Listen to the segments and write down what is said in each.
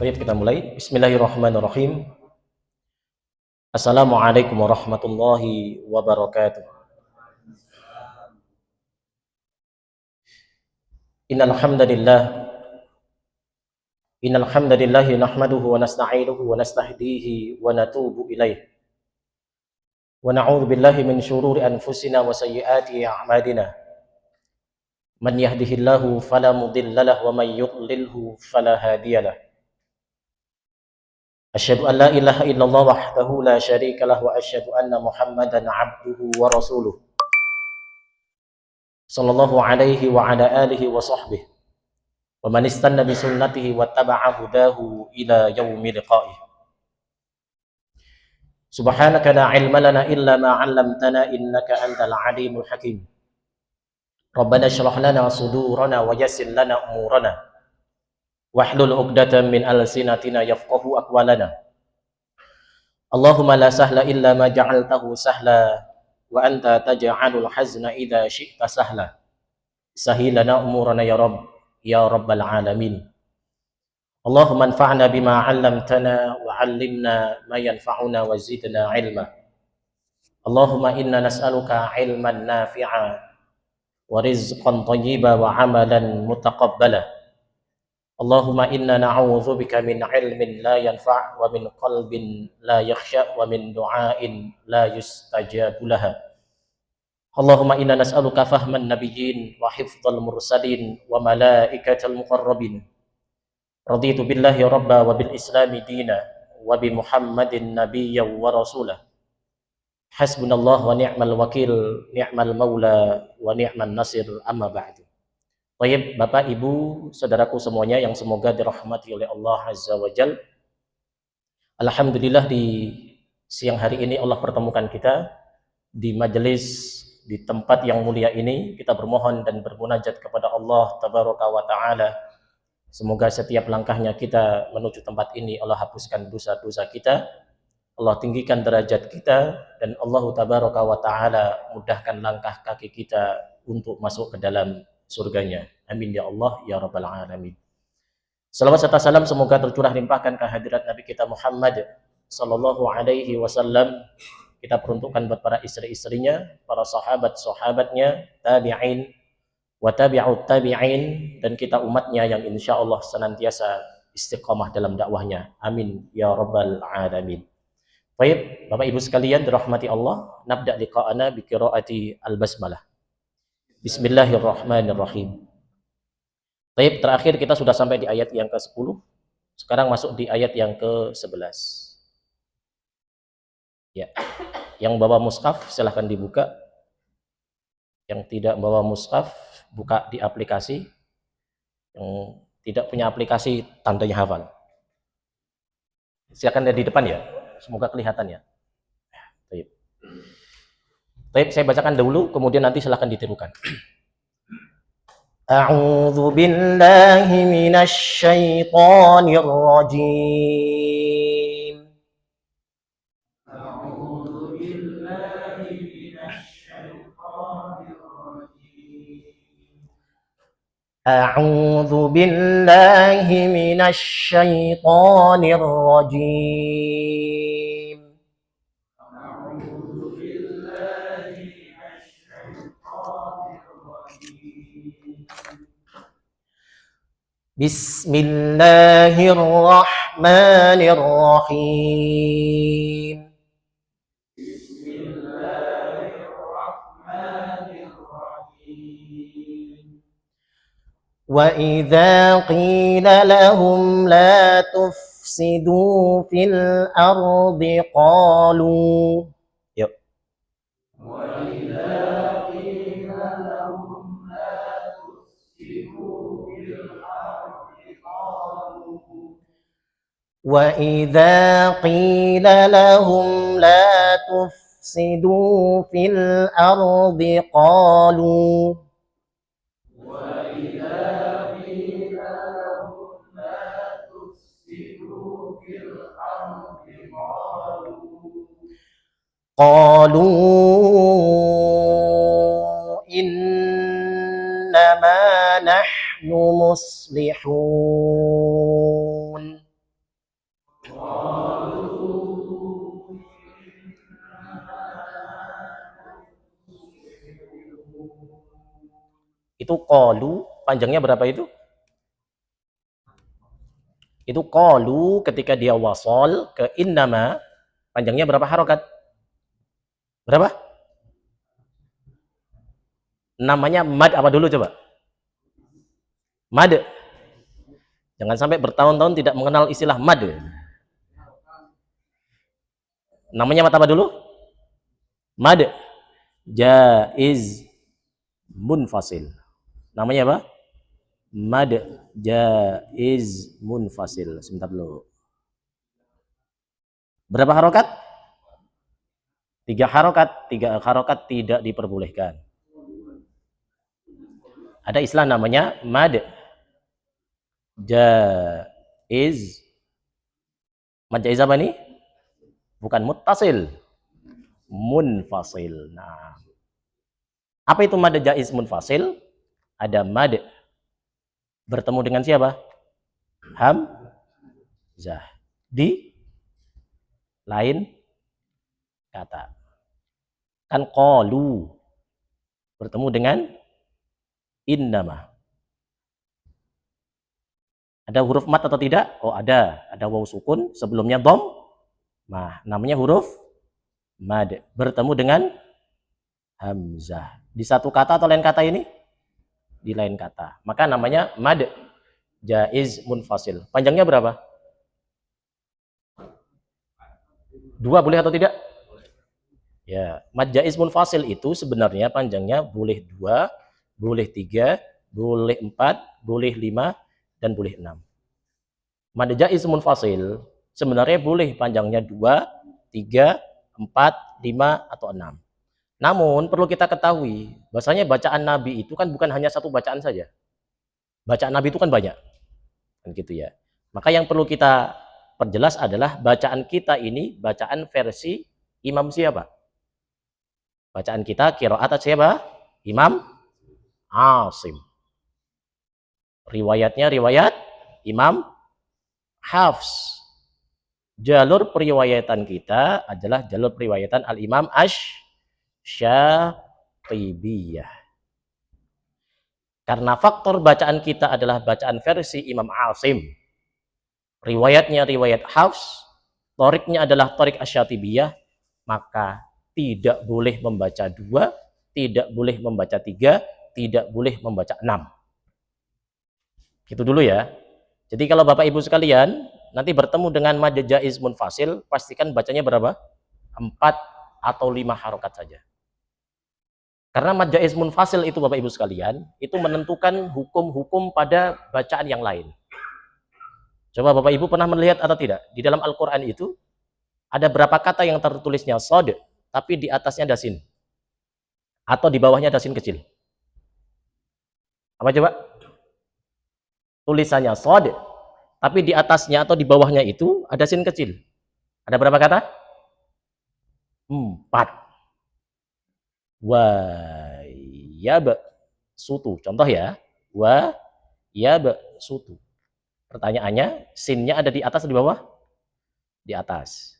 Baik, kita mulai. Bismillahirrahmanirrahim. Assalamualaikum warahmatullahi wabarakatuh. Innal hamdalillah innal hamdalillah nahmaduhu wa nasta'inuhu wa nastahdihi wa natubu ilaih. Wa na'udzu billahi min syururi anfusina wa sayyiati a'malina. Man yahdihillahu fala mudilla lahu wa man yudlilhu fala hadiyalah. Asyhadu an la ilaha illallah wahdahu la syarika lahu wa asyhadu anna Muhammadan 'abduhu wa rasuluh. Sallallahu alaihi wa ala alihi wa sahbihi wa man istanna bi sunnatihi wa taba'a hudahu ila yaumil liqa'ih. Subhanaka la ilma lana illa ma 'allamtana innaka antal alimul hakim. Rabbana shrah lana sudurana wa yassir lana umurana wahlul 'uqdatam min alsinatina yafqahu aqwalana. Allahumma la sahla illa ma ja'altahu sahla wa anta taj'alul hazna idza syi'ta sahla. Sahilana umurana ya Rabb ya rabbal alamin. Allahumma anfa'na bima 'allamtana wa 'allimna ma yanfa'una wa zidna 'ilma. Allahumma inna nas'aluka 'ilman nafi'a wa rizqan thayyiba wa 'amalan mutaqabbala. Allahumma inna na'udzubika min 'ilmin la yanfa' wa min qalbin la yakhsha wa min du'ain la yustajabu laha. Allahumma inna nas'aluka fahman nabiyyin wa hifdzal mursalin wa malaikatal muqarrabin. Raditu billahi rabba wa bil islami dina wa bi Muhammadin nabiyya wa rasulah. Hasbunallah wa ni'mal wakil, ni'mal maula wa ni'man nasir, amma ba'du. Baik, Bapak, Ibu, saudaraku semuanya yang semoga dirahmati oleh Allah Azza wa Jal. Alhamdulillah di siang hari ini Allah pertemukan kita di majelis di tempat yang mulia ini. Kita bermohon dan bermunajat kepada Allah Tabaraka wa Ta'ala. Semoga setiap langkahnya kita menuju tempat ini Allah hapuskan dosa-dosa kita, Allah tinggikan derajat kita, dan Allah Tabaraka wa Ta'ala mudahkan langkah kaki kita untuk masuk ke dalam surganya. Amin ya Allah ya Rabbal Alamin. Salawat serta salam semoga tercurah limpahkan ke hadirat Nabi kita Muhammad sallallahu alaihi wasallam. Kita peruntukkan buat para istri-istrinya, para sahabat-sahabatnya, tabi'in wa tabi'ut tabi'in, dan kita umatnya yang insya Allah senantiasa istiqamah dalam dakwahnya. Amin ya Rabbal Alamin. Baik, Bapak Ibu sekalian dirahmati Allah, nabda liqa'ana bi qiraati al-basmalah. Bismillahirrahmanirrahim. Baik, terakhir kita sudah sampai di ayat yang ke-10. Sekarang masuk di ayat yang ke-11. Ya. Yang bawa mushaf silahkan dibuka. Yang tidak bawa mushaf buka di aplikasi. Yang tidak punya aplikasi tandanya hafal. Silakan di depan ya. Semoga kelihatan ya. Baik. Baik, saya bacakan dahulu kemudian nanti silahkan ditirukan. A'udzu billahi minasy syaithanir rajim. A'udzu billahi minasy syaithanir rajim. A'udzu billahi minasy syaithanir rajim. Bismillahirrahmanirrahim. Bismillahirrahmanirrahim. Wa idza qila lahum la tufsidu fil ardi qalu. Yuk. Wa idza qila lahum la tufsidu fil وَإِذَا قِيلَ لَهُمْ لَا تُفْسِدُوا فِي الْأَرْضِ قَالُوا وَإِذَا قِيلَ لَهُمْ لَا تُفْسِدُوا فِي الْأَرْضِ قَالُوا إِنَّمَا نَحْنُ مُصْلِحُونَ. Itu qalu, panjangnya berapa itu? Itu qalu ketika dia wasol ke innama, panjangnya berapa harokat? Berapa? Namanya mad apa dulu coba? Mad. Jangan sampai bertahun-tahun tidak mengenal istilah mad. Namanya apa dulu? Mad. Jaiz munfasil. Namanya apa? Mad jaiz munfasil. Sebentar dulu. Berapa harokat? 3 harokat. 3 harokat tidak diperbolehkan. Ada istilah namanya mad jaiz. Mad jaiz apa nih? Bukan muttasil, munfasil. Nah, apa itu mad jaiz munfasil? Ada mad bertemu dengan siapa? Hamzah di lain kata. Kan qalu bertemu dengan innama. Ada huruf mat atau tidak? Oh ada. Ada waw sukun, sebelumnya dom. Nah, namanya huruf mad. Bertemu dengan hamzah. Di satu kata atau lain kata ini? Di lain kata. Maka namanya mad jaiz munfasil. Panjangnya berapa? 2 boleh atau tidak? Ya, mad jaiz munfasil itu sebenarnya panjangnya boleh 2, boleh 3, boleh 4, boleh 5, dan boleh 6. Mad jaiz munfasil sebenarnya boleh panjangnya 2, 3, 4, 5, atau 6. Namun perlu kita ketahui, bahasanya bacaan Nabi itu kan bukan hanya satu bacaan saja. Bacaan Nabi itu kan banyak. Kan gitu ya. Maka yang perlu kita perjelas adalah bacaan kita ini bacaan versi imam siapa? Bacaan kita qiraat siapa? Imam Asim. Riwayatnya riwayat Imam Hafs. Jalur periwayatan kita adalah jalur periwayatan Al-Imam Asy-Syatibiyah. Karena faktor bacaan kita adalah bacaan versi Imam Asim. Riwayatnya riwayat Hafs, toriknya adalah torik Asy-Syatibiyah, maka tidak boleh membaca 2, tidak boleh membaca 3, tidak boleh membaca 6. Gitu dulu ya. Jadi kalau Bapak Ibu sekalian nanti bertemu dengan mad jaiz munfasil, pastikan bacanya berapa? 4 atau 5 harokat saja. Karena mad jaiz munfasil itu Bapak Ibu sekalian, itu menentukan hukum-hukum pada bacaan yang lain. Coba Bapak Ibu pernah melihat atau tidak? Di dalam Al-Quran itu ada berapa kata yang tertulisnya sod, tapi di atasnya ada sin. Atau di bawahnya ada sin kecil. Apa coba? Tulisannya sod, tapi di atasnya atau di bawahnya itu ada sin kecil. Ada berapa kata? 4. Wa yab sutu. Contoh ya. Wa yab sutu. Pertanyaannya, sinnya ada di atas atau di bawah? Di atas.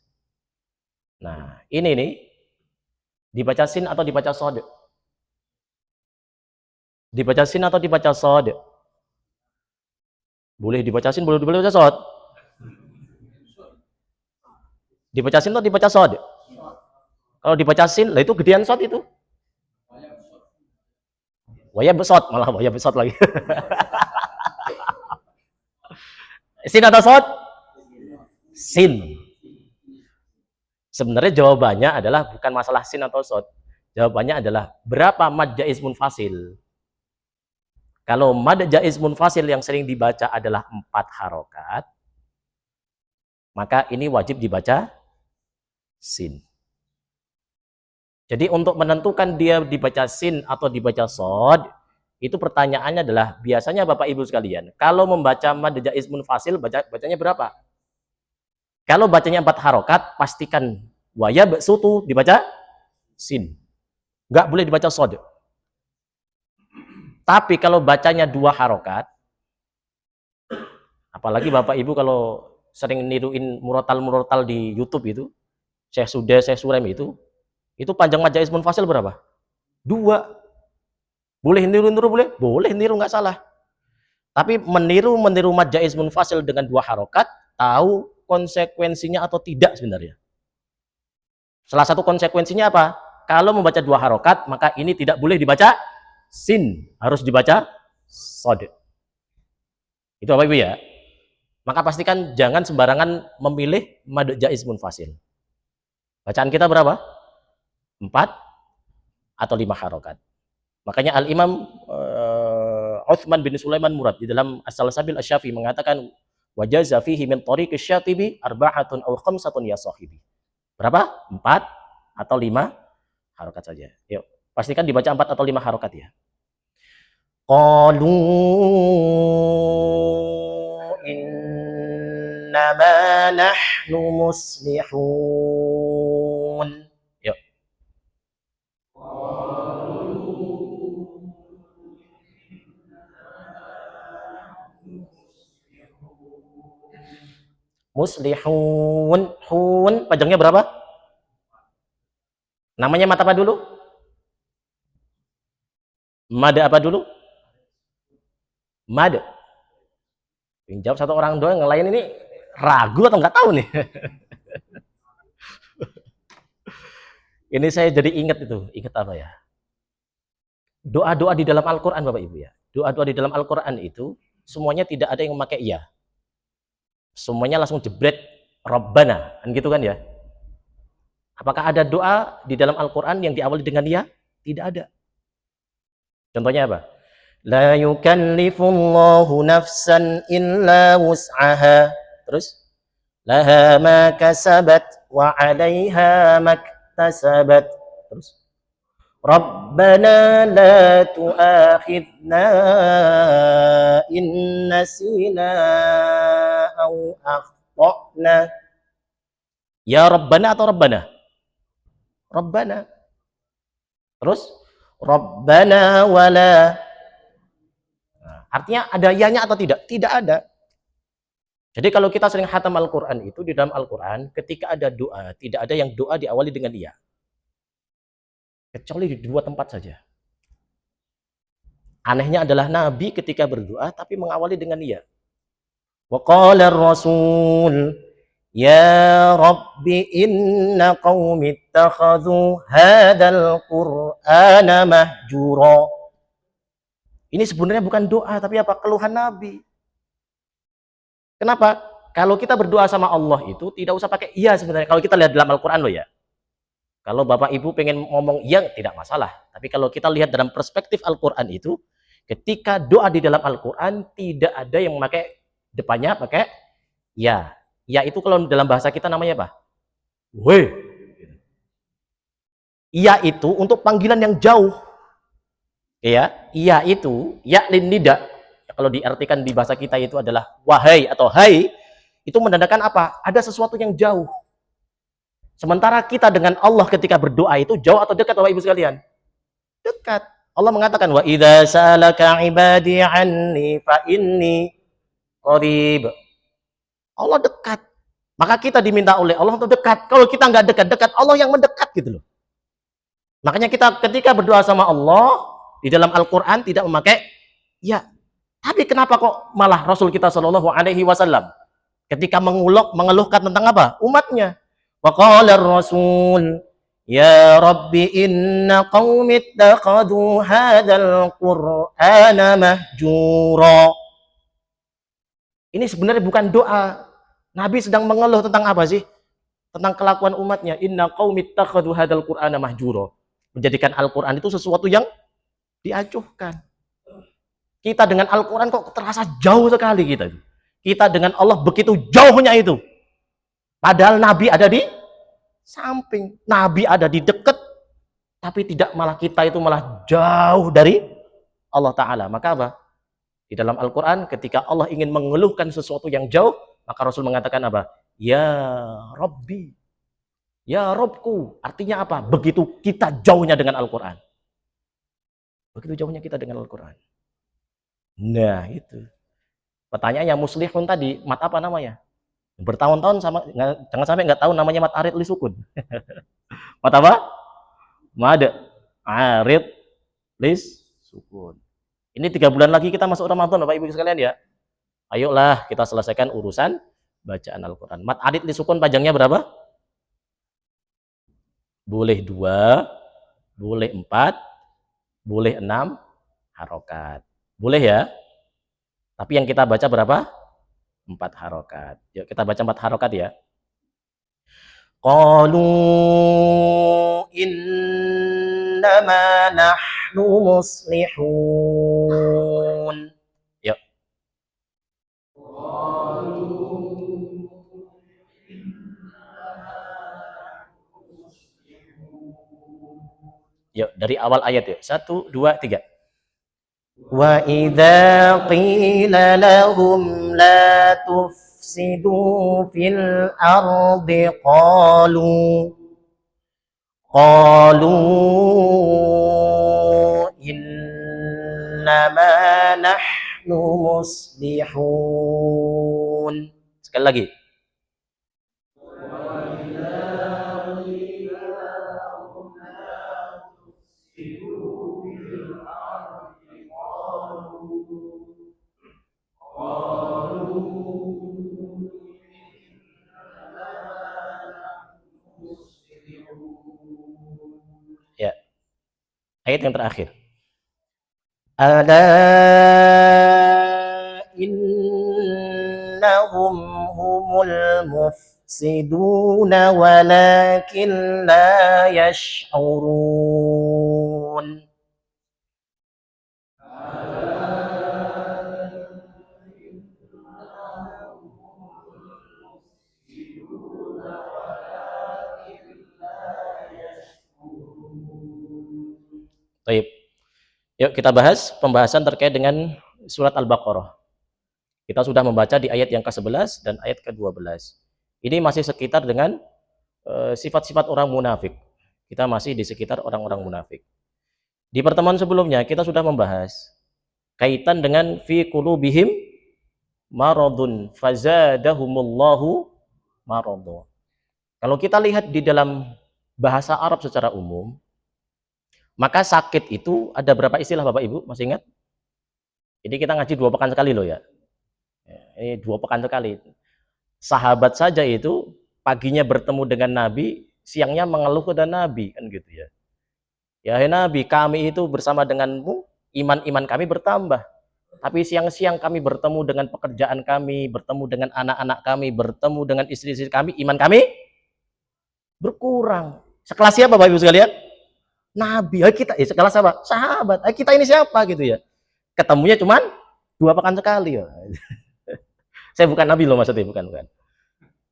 Nah, ini nih dibaca sin atau dibaca sod? Dibaca sin atau dibaca sod? Boleh dibaca sin, boleh dibaca sod. Dibaca sin atau dibaca sod? Kalau dibaca sin, lah itu gedean sod itu. Waya besot, malah waya besot lagi. Sin atau sod? Sin. Sebenarnya jawabannya adalah bukan masalah sin atau sod. Jawabannya adalah berapa mad jaiz munfasil. Kalau mad jaiz munfasil yang sering dibaca adalah 4 harokat, maka ini wajib dibaca sin. Jadi untuk menentukan dia dibaca sin atau dibaca sod, itu pertanyaannya adalah biasanya Bapak Ibu sekalian, kalau membaca mad jaiz munfasil bacanya berapa? Kalau bacanya 4 harokat, pastikan waya sutu dibaca sin. Nggak boleh dibaca sod. Tapi kalau bacanya 2 harokat, apalagi Bapak Ibu kalau sering niruin murotal-murotal di YouTube itu, Syekh Suda, Syekh Surem itu panjang mad jaiz munfasil berapa? 2. Boleh niru-niru, boleh? Boleh niru, nggak salah. Tapi meniru mad jaiz munfasil dengan 2 harokat, tahu konsekuensinya atau tidak sebenarnya. Salah satu konsekuensinya apa? Kalau membaca 2 harokat, maka ini tidak boleh dibaca sin, harus dibaca sod. Itu Bapak Ibu ya. Maka pastikan jangan sembarangan memilih mad jaiz munfasil. Bacaan kita berapa? 4 atau 5 harokat. Makanya Al-Imam Uthman bin Sulaiman Murad di dalam As-Salsabil Asy-Syafi'i mengatakan wajaza fihi min tariqi syatibi arba'atun aw khamsatun ya sahibi. Berapa? 4 atau 5 harokat saja. Yuk, pastikan dibaca 4 atau 5 harokat ya. Qalu innama nahnu muslihun. Yuk. Muslihun. Hun, panjangnya berapa? Namanya mata apa dulu? Mad apa dulu? Mad. Yang jawab satu orang doang, yang lain ini ragu atau nggak tahu nih. Ini saya jadi ingat itu. Ingat apa ya? Doa-doa di dalam Al-Quran, Bapak Ibu ya. Doa-doa di dalam Al-Quran itu semuanya tidak ada yang memakai iya. Semuanya langsung jebret Rabbana, kan gitu kan ya. Apakah ada doa di dalam Al-Quran yang diawali dengan iya? Tidak ada. Contohnya apa? La yukallifullahu nafsan illa wus'aha. Terus? Laha ma kasabat wa 'alaiha maktasabat. Terus? Rabbana la tu'akhidna in nasina aw akhtana. Ya Rabbana atau Rabbana? Rabbana. Terus? Rabbana wala. Nah, artinya ada yanya atau tidak? Tidak ada. Jadi kalau kita sering khatam Al-Quran itu, di dalam Al-Quran ketika ada doa, tidak ada yang doa diawali dengan iya. Kecuali di 2 tempat saja. Anehnya adalah Nabi ketika berdoa tapi mengawali dengan iya. Wa qala ar-rasul ya rabbi inna qaumi ittakhadhu hadzal qur'ana mahjura. Ini sebenarnya bukan doa tapi apa? Keluhan Nabi. Kenapa? Kalau kita berdoa sama Allah itu tidak usah pakai iya sebenarnya. Kalau kita lihat dalam Al-Quran loh ya. Kalau Bapak Ibu pengen ngomong iya tidak masalah. Tapi kalau kita lihat dalam perspektif Al-Quran itu, ketika doa di dalam Al-Quran tidak ada yang memakai depannya pakai ya. Ya itu kalau dalam bahasa kita namanya apa? Weh. Iya itu untuk panggilan yang jauh. Ya, iya itu ya lin nida. Kalau diartikan di bahasa kita itu adalah wahai atau hai, itu menandakan apa? Ada sesuatu yang jauh. Sementara kita dengan Allah ketika berdoa itu jauh atau dekat Bapak Ibu sekalian? Dekat. Allah mengatakan wa idza salaka ibadi anni fa inni qarib. Allah dekat. Maka kita diminta oleh Allah untuk dekat. Kalau kita nggak dekat-dekat, Allah yang mendekat gitu loh. Makanya kita ketika berdoa sama Allah di dalam Al-Quran tidak memakai ya. Tapi kenapa kok malah Rasul kita Shallallahu Alaihi Wasallam ketika mengeluhkan tentang apa? Umatnya. Wa qala ar-rasul ya rabbi inna qaumi ittakhadhu hadzal qur'ana mahjura. Ini sebenarnya bukan doa. Nabi sedang mengeluh tentang apa sih? Tentang kelakuan umatnya. Inna qaumi ittakhadhu hadzal qur'ana mahjura. Menjadikan Al-Qur'an itu sesuatu yang diacuhkan. Kita dengan Al-Quran kok terasa jauh sekali kita. Kita dengan Allah begitu jauhnya itu. Padahal Nabi ada di samping. Nabi ada di dekat. Tapi tidak, malah kita itu malah jauh dari Allah Ta'ala. Maka apa? Di dalam Al-Quran ketika Allah ingin mengeluhkan sesuatu yang jauh, maka Rasul mengatakan apa? Ya Rabbi. Ya Robku. Artinya apa? Begitu kita jauhnya dengan Al-Quran. Begitu jauhnya kita dengan Al-Quran. Nah itu pertanyaannya muslihun tadi mat apa namanya? Bertahun-tahun sama jangan sampai nggak tahu namanya mat arid li sukun. Mat apa? Mad arid lis sukun. Ini 3 bulan lagi kita masuk Ramadan Bapak Ibu sekalian ya. Ayolah kita selesaikan urusan bacaan Al-Quran. Mat adid li sukun panjangnya berapa? Boleh 2, boleh 4, boleh 6 harokat. Boleh ya? Tapi yang kita baca berapa? 4 harokat. Yuk kita baca 4 harokat ya. Qalu innama nahnu muslihun. Yuk. Yuk dari awal ayat yuk. 1, 2, 3. Wa idza qila lahum la tufsidu fil ardi qalu innama nahnu muslihun. Sekali lagi. Ya. Ayat yang terakhir. Ala innahum humul mufsiduna walakin la yash'urun. Baik. Yuk kita bahas pembahasan terkait dengan surat Al-Baqarah. Kita sudah membaca di ayat yang ke-11 dan ayat ke-12. Ini masih sekitar dengan sifat-sifat orang munafik. Kita masih di sekitar orang-orang munafik. Di pertemuan sebelumnya kita sudah membahas kaitan dengan fi qulubihim maradun fazadahumullahu maradun. Kalau kita lihat di dalam bahasa Arab secara umum, maka sakit itu ada berapa istilah Bapak Ibu? Masih ingat? Jadi kita ngaji 2 pekan sekali loh ya. Ini 2 pekan sekali. Sahabat saja itu paginya bertemu dengan Nabi, siangnya mengeluh kepada Nabi, kan gitu ya. Ya hai Nabi, kami itu bersama denganmu, iman-iman kami bertambah. Tapi siang-siang kami bertemu dengan pekerjaan kami, bertemu dengan anak-anak kami, bertemu dengan istri-istri kami, iman kami berkurang. Sekelas siapa Bapak Ibu sekalian? Nabi. Kita sekelas apa? Sahabat. Kita ini siapa gitu ya? Ketemunya cuman 2 pekan sekali ya. Saya bukan Nabi loh maksudnya, bukan.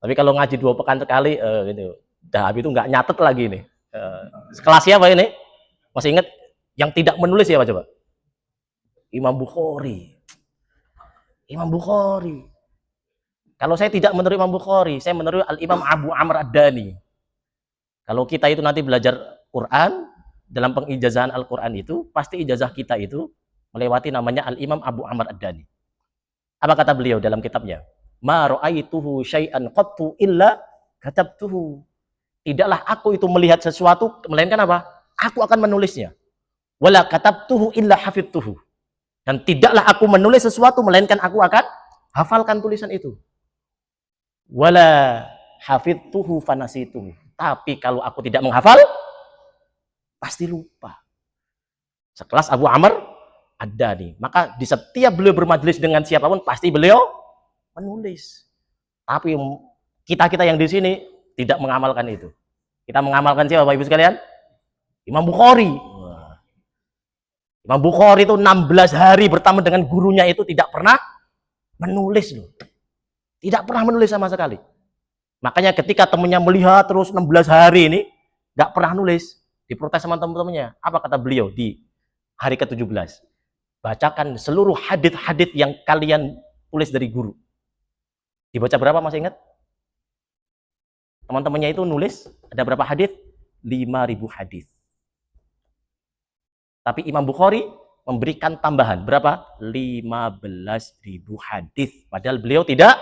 Tapi kalau ngaji 2 pekan sekali gitu. Dah habis itu nggak nyatet lagi nih. Sekelas siapa ini? Masih ingat yang tidak menulis siapa coba? Imam Bukhari. Imam Bukhari. Kalau saya tidak meniru Imam Bukhari, saya meniru Al-Imam Abu Amr Ad-Dani. Kalau kita itu nanti belajar Quran, dalam pengijazahan Al-Quran itu, pasti ijazah kita itu melewati namanya Al-Imam Abu Amr Ad-Dani. Apa kata beliau dalam kitabnya? Ma ra'aituhu syai'an qattu illa katabtuhu. Tidaklah aku itu melihat sesuatu, melainkan apa? Aku akan menulisnya. Wala katabtuhu illa hafidtuhu. Dan tidaklah aku menulis sesuatu, melainkan aku akan hafalkan tulisan itu. Wala hafidtuhu fanasituhu. Tapi kalau aku tidak menghafal, pasti lupa. Sekelas Abu Amr Ad-Dani. Maka di setiap beliau bermajelis dengan siapapun, pasti beliau menulis. Tapi kita yang di sini tidak mengamalkan itu. Kita mengamalkan siapa Bapak Ibu sekalian? Imam Bukhari. Imam Bukhari itu 16 hari bertemu dengan gurunya itu tidak pernah menulis loh. Tidak pernah menulis sama sekali. Makanya ketika temannya melihat terus 16 hari ini nggak pernah nulis, diprotes sama teman-temannya. Apa kata beliau di hari ke-17? Bacakan seluruh hadits-hadits yang kalian tulis dari guru. Dibaca berapa masih ingat? Teman-temannya itu nulis ada berapa hadits? 5.000 hadits. Tapi Imam Bukhari memberikan tambahan berapa? 15.000 hadits. Padahal beliau tidak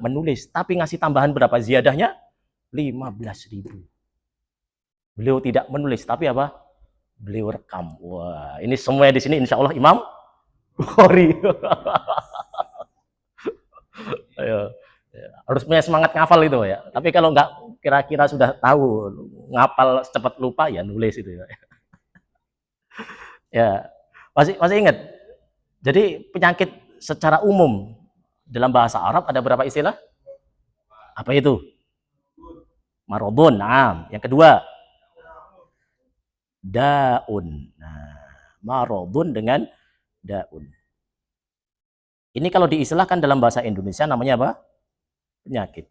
menulis, tapi ngasih tambahan berapa ziyadahnya? 15.000. Beliau tidak menulis, tapi apa? Beliau rekam. Wah, ini semua di sini insya Allah Imam Bukhari. Ayo. Harus punya semangat ngafal itu ya. Tapi kalau nggak kira-kira sudah tahu ngapal cepat lupa ya nulis itu ya. Ya, masih ingat. Jadi penyakit secara umum dalam bahasa Arab ada berapa istilah? Apa itu? Marodun. Nah, yang kedua daun. Nah, marodun dengan daun. Ini kalau diistilahkan dalam bahasa Indonesia namanya apa? Penyakit.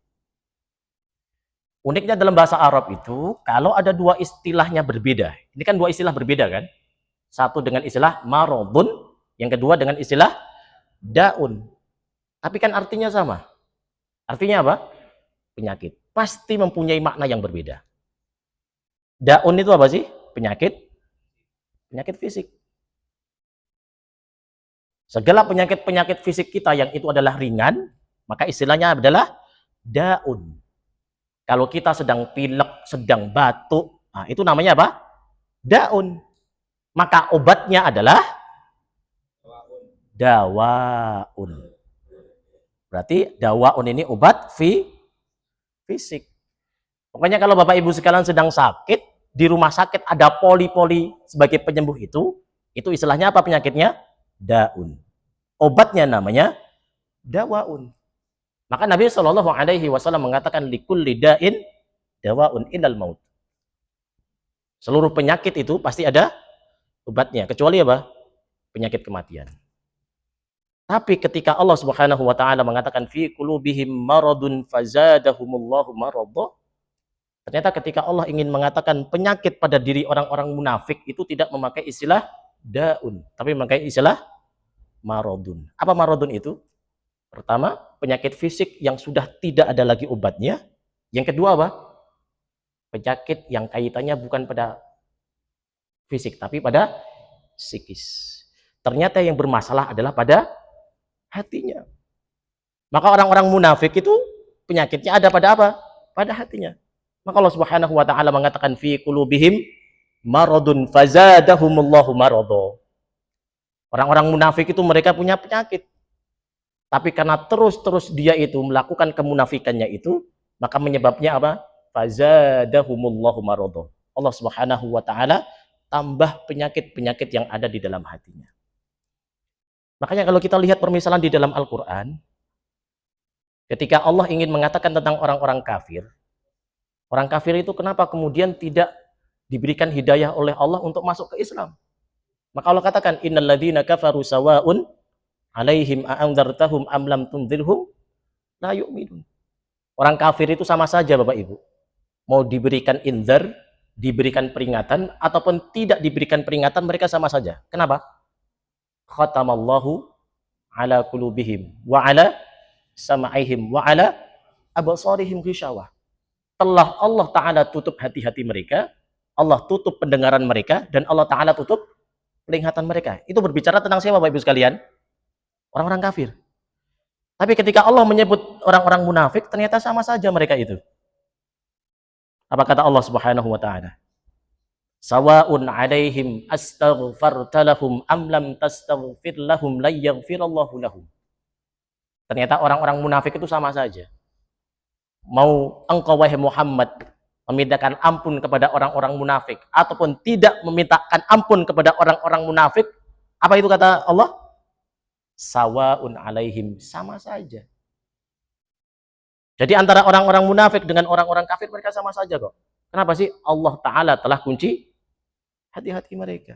Uniknya dalam bahasa Arab itu, kalau ada dua istilahnya berbeda. Ini kan dua istilah berbeda kan? Satu dengan istilah marodun, yang kedua dengan istilah daun. Tapi kan artinya sama. Artinya apa? Penyakit. Pasti mempunyai makna yang berbeda. Daun itu apa sih? Penyakit. Penyakit fisik. Segala penyakit-penyakit fisik kita yang itu adalah ringan, maka istilahnya adalah daun. Kalau kita sedang pilek, sedang batuk, nah itu namanya apa? Daun. Maka obatnya adalah dawaun. Berarti dawaun ini obat fisik. Pokoknya kalau Bapak Ibu sekalian sedang sakit, di rumah sakit ada poli-poli sebagai penyembuh itu istilahnya apa penyakitnya? Daun. Obatnya namanya dawaun. Maka Nabi Shallallahu Alaihi Wasallam mengatakan likulli da'in dawaun ilal maut. Seluruh penyakit itu pasti ada obatnya, kecuali apa? Penyakit kematian. Tapi ketika Allah Subhanahu wa taala mengatakan fi qulubihim maradun fazadahumullahu maradha, ternyata ketika Allah ingin mengatakan penyakit pada diri orang-orang munafik itu tidak memakai istilah daun, tapi memakai istilah maradun. Apa maradun itu? Pertama, penyakit fisik yang sudah tidak ada lagi obatnya. Yang kedua apa? Penyakit yang kaitannya bukan pada fisik, tapi pada psikis. Ternyata yang bermasalah adalah pada hatinya. Maka orang-orang munafik itu penyakitnya ada pada apa? Pada hatinya. Maka Allah Subhanahu wa taala mengatakan fi qulubihim maradun fazadahumullahu maradha. Orang-orang munafik itu mereka punya penyakit. Tapi karena terus-terus dia itu melakukan kemunafikannya itu, maka menyebabnya apa? Fazadahumullahu maradha. Allah Subhanahu wa taala tambah penyakit-penyakit yang ada di dalam hatinya. Makanya kalau kita lihat permisalan di dalam Al-Qur'an, ketika Allah ingin mengatakan tentang orang-orang kafir, orang kafir itu kenapa kemudian tidak diberikan hidayah oleh Allah untuk masuk ke Islam? Maka Allah katakan innal ladzina kafaru sawaun alaihim a'andzartahum am lam tunzirhum la yu'minun. Orang kafir itu sama saja Bapak Ibu. Mau diberikan inzar, diberikan peringatan ataupun tidak diberikan peringatan mereka sama saja. Kenapa? Khatamallahu ala qulubihim wa ala sam'ihim wa ala absarihim ghisyawah. Telah Allah Ta'ala tutup hati-hati mereka, Allah tutup pendengaran mereka, dan Allah Ta'ala tutup penglihatan mereka. Itu berbicara tentang siapa Bapak Ibu sekalian? Orang-orang kafir. Tapi ketika Allah menyebut orang-orang munafik, ternyata sama saja mereka itu. Apa kata Allah Subhanahu wa taala? Sawa'un 'alaihim astaghfarta lahum am lam tastaghfir lahum la yaghfirallahu lahum. Ternyata orang-orang munafik itu sama saja. Mau engkau wahai Muhammad memintakan ampun kepada orang-orang munafik ataupun tidak memintakan ampun kepada orang-orang munafik, apa itu kata Allah? Sawa'un 'alaihim, sama saja. Jadi antara orang-orang munafik dengan orang-orang kafir mereka sama saja kok. Kenapa sih? Allah Ta'ala telah kunci hati-hati mereka.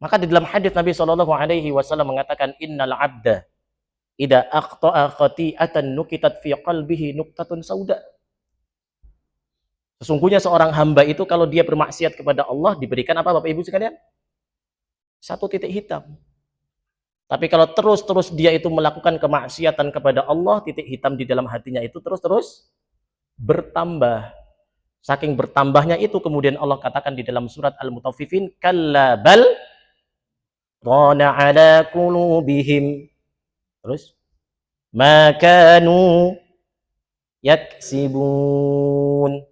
Maka di dalam hadis Nabi Shallallahu Alaihi Wasallam mengatakan innal abda idza akhta'a khati'atan nukitat fi qalbihi nuqtatun sauda. Sesungguhnya seorang hamba itu kalau dia bermaksiat kepada Allah diberikan apa Bapak Ibu sekalian? Satu titik hitam. Tapi kalau terus-terus dia itu melakukan kemaksiatan kepada Allah, titik hitam di dalam hatinya itu terus-terus bertambah. Saking bertambahnya itu kemudian Allah katakan di dalam surat Al-Mutaffifin, kalla bal rana ala qulubihim. Terus ma kanu yaksibun.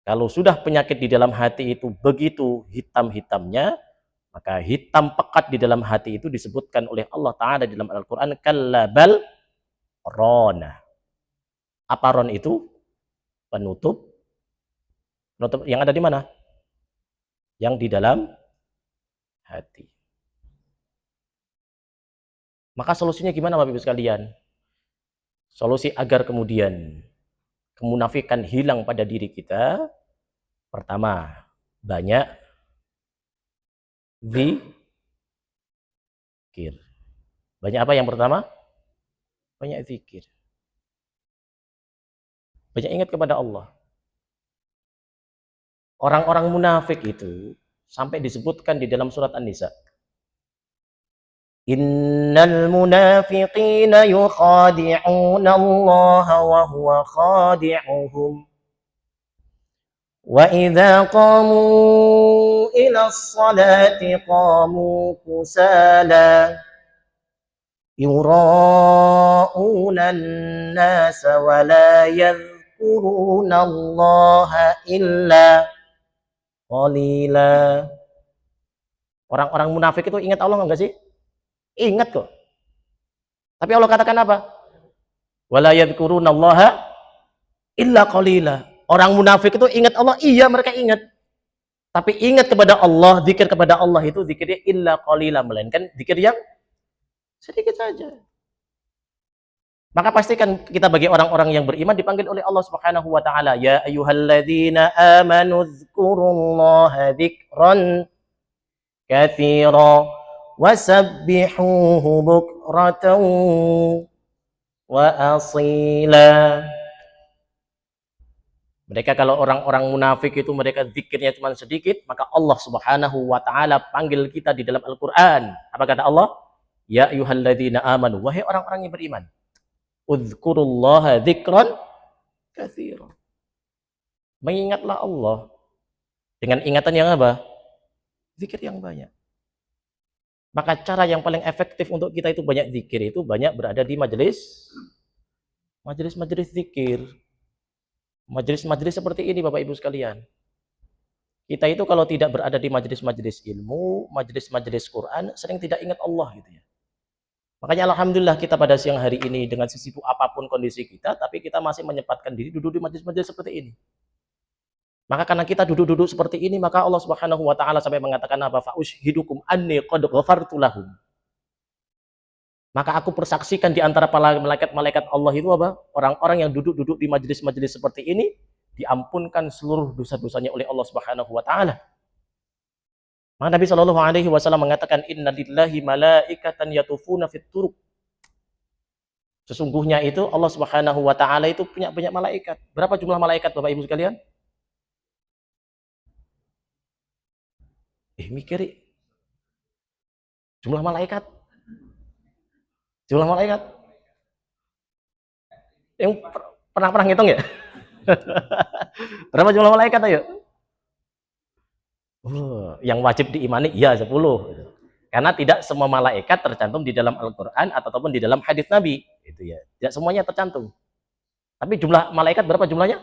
Kalau sudah penyakit di dalam hati itu begitu hitam-hitamnya, maka hitam pekat di dalam hati itu disebutkan oleh Allah Ta'ala di dalam Al-Quran, kallabal rona. Apa ron itu? Penutup. Penutup yang ada di mana? Yang di dalam hati. Maka solusinya gimana Bapak Ibu sekalian? Solusi agar kemudian kemunafikan hilang pada diri kita, pertama, banyak zikir. Banyak apa yang pertama? Banyak zikir. Banyak ingat kepada Allah. Orang-orang munafik itu sampai disebutkan di dalam surat An-Nisa. Innal munafiqina yukhadi'una Allah wa huwa khadi'uhum. Wa idza qamu ila as-salati qamu kusala yura'una an-nasa wa la yadhkuruna Allah illa qalila. Orang-orang munafik itu ingat Allah enggak sih? Ingat kok. Tapi Allah katakan apa? Wala yadhkurunallaha illa qalila. Orang munafik itu ingat Allah, iya mereka ingat. Tapi ingat kepada Allah, zikir kepada Allah itu zikirnya illa qalila, melainkan zikir yang sedikit saja. Maka pastikan kita bagi orang-orang yang beriman dipanggil oleh Allah Subhanahu wa taala, ya ayyuhalladzina amanu dzkurullaha dzikran katsira wasabbihuhu bukratan wa asila. Mereka kalau orang-orang munafik itu mereka zikirnya cuma sedikit, maka Allah Subhanahu wa taala panggil kita di dalam Al-Qur'an. Apa kata Allah? Ya ayyuhalladzina amanu, wahai orang-orang yang beriman, udzkurullaha dzikran katsira. Mengingatlah Allah dengan ingatan yang apa? Zikir yang banyak. Maka cara yang paling efektif untuk kita itu banyak zikir itu banyak berada di majelis zikir. Majelis-majelis seperti ini Bapak Ibu sekalian. Kita itu kalau tidak berada di majelis-majelis ilmu, majelis-majelis Quran, sering tidak ingat Allah gitu ya. Makanya alhamdulillah kita pada siang hari ini dengan sesibuk apapun kondisi kita, tapi kita masih menyempatkan diri duduk di majelis-majelis seperti ini. Maka karena kita duduk-duduk seperti ini, maka Allah Subhanahu wa taala sampai mengatakan apa? Fa ushidukum anni qad ghafartu lahum. Maka aku persaksikan di antara para malaikat-malaikat Allah itu apa? Orang-orang yang duduk-duduk di majelis-majelis seperti ini diampunkan seluruh dosa-dosanya oleh Allah Subhanahu wa taala. Maka Nabi Shallallahu alaihi wasallam mengatakan innalillahi malaikatan yatufuna fit turuq. Sesungguhnya itu Allah Subhanahu wa taala itu punya banyak malaikat. Berapa jumlah malaikat Bapak Ibu sekalian? Mikir jumlah malaikat. Jumlah malaikat. Yang pernah ngitung ya? Berapa jumlah malaikat ayo? Yang wajib diimani iya 10. Karena tidak semua malaikat tercantum di dalam Al-Qur'an ataupun di dalam hadis Nabi, itu ya. Tidak semuanya tercantum. Tapi jumlah malaikat berapa jumlahnya?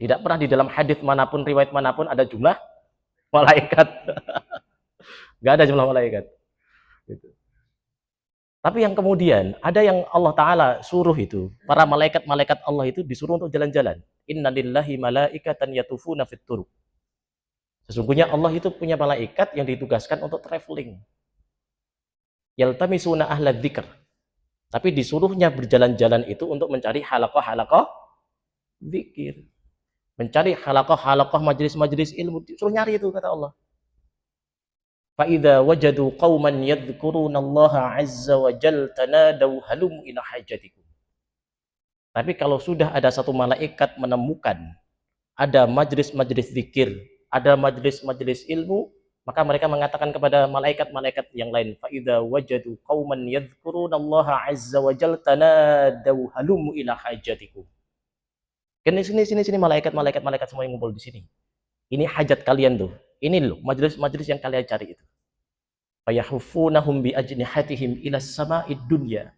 Tidak pernah di dalam hadis manapun, riwayat manapun ada jumlah malaikat. Nggak ada jumlah malaikat. Gitu. Tapi yang kemudian ada yang Allah Ta'ala suruh itu, para malaikat-malaikat Allah itu disuruh untuk jalan-jalan. Innalillahi malaikatan yatufuna fit turuq. Sesungguhnya Allah itu punya malaikat yang ditugaskan untuk traveling. Yaltamisuna ahla dzikr. Tapi disuruhnya berjalan-jalan itu untuk mencari halaqah-halaqah zikir. Mencari halaqah-halaqah majelis-majelis ilmu. Disuruh nyari itu kata Allah. فَإِذَا وَجَدُوا قَوْمًا يَذْكُرُونَ اللَّهَ عَزَّ وَجَلَّ تَنَادَوْا هَلُمُّ إِلَى حَاجَتِكُمْ. Tapi kalau sudah ada satu malaikat menemukan ada majelis-majelis zikir, ada majelis-majelis ilmu, maka mereka mengatakan kepada malaikat-malaikat yang lain, فَإِذَا وَجَدُوا قَوْمًا يَذْكُرُونَ اللَّهَ عَزَّ وَجَلَّ تَنَادَوْا هَلُمُّ إِلَى حَاجَتِكُمْ. Sini malaikat-malaikat semua yang ngumpul di sini. Ini hajat kalian tuh. Ini loh majelis-majelis yang kalian cari itu. Fayahufunahum bi ajnihatihim ila sama'id dunya.